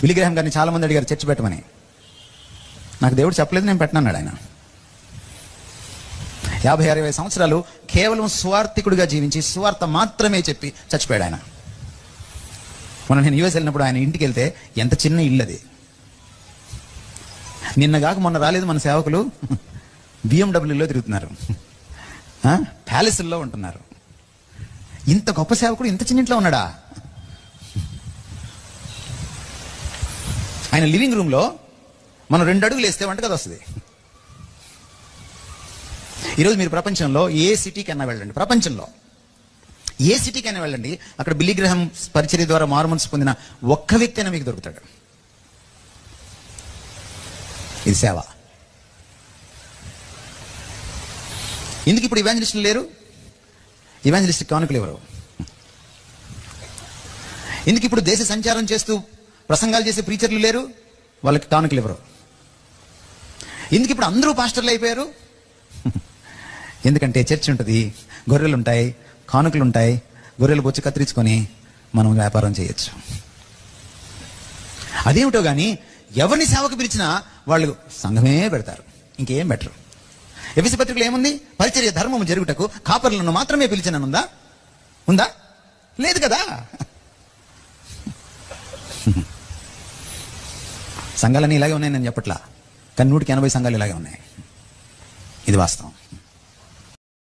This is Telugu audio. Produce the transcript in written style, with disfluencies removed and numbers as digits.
బిల్లీ గ్రాహం గారిని చాలా మంది అడిగారు చర్చ్ పెట్టమని. నాకు దేవుడు చెప్పలేదు, నేను పెట్టనన్నాడు ఆయన. 50-60 సంవత్సరాలు కేవలం స్వార్థికుడిగా జీవించి సువార్త మాత్రమే చెప్పి చచ్చిపోయాడు ఆయన. మొన్న నేను యూఎస్ వెళ్ళినప్పుడు ఆయన ఇంటికి వెళ్తే ఎంత చిన్న ఇల్లు అది. నిన్నగాక మొన్న రాలేదు మన సేవకులు, బిఎండబ్ల్యూలో తిరుగుతున్నారు, ప్యాలెస్ల్లో ఉంటున్నారు. ఇంత గొప్ప సేవకుడు ఇంత చిన్న ఇంట్లో ఉన్నాడా? ఆయన లివింగ్ రూమ్లో మనం 2 అడుగులు వేస్తే వంటగది వస్తుంది. ఈరోజు మీరు ప్రపంచంలో ఏ సిటీకైనా వెళ్ళండి, ప్రపంచంలో ఏ సిటీకైనా వెళ్ళండి, అక్కడ బిల్లీ గ్రాహం పరిచర్య ద్వారా మారుమనసు పొందిన ఒక్క వ్యక్తి అయినా మీకు దొరుకుతాడు. ఇది సేవ. ఎందుకు ఇప్పుడు ఇవాంజలిస్టులు లేరు? ఇవాంజలిస్ట్ కానుకలు ఎవరు? ఎందుకు ఇప్పుడు దేశ సంచారం చేస్తూ ప్రసంగాలు చేసే ప్రీచర్లు లేరు? వాళ్ళకి కానుకలు ఎవరు? ఎందుకు ఇప్పుడు అందరూ పాస్టర్లు అయిపోయారు? ఎందుకంటే చర్చ్ ఉంటుంది, గొర్రెలు ఉంటాయి, కానుకలు ఉంటాయి, గొర్రెలు బొచ్చి కత్తిరించుకొని మనం వ్యాపారం చేయొచ్చు. అదేమిటో కానీ ఎవరిని సేవకు పిలిచినా వాళ్ళు సంఘమే పెడతారు, ఇంకేం బెటరు. ఎఫెసీ పత్రికలో ఏముంది? పరిచర్య ధర్మము జరుగుటకు కాపరులను మాత్రమే పిలిచిననుందా? ఉందా? లేదు కదా. సంఘాలన్నీ ఇలాగే ఉన్నాయి నేను చెప్పట్లా, కానీ 180 సంఘాలు ఇలాగే ఉన్నాయి. ఇది వాస్తవం.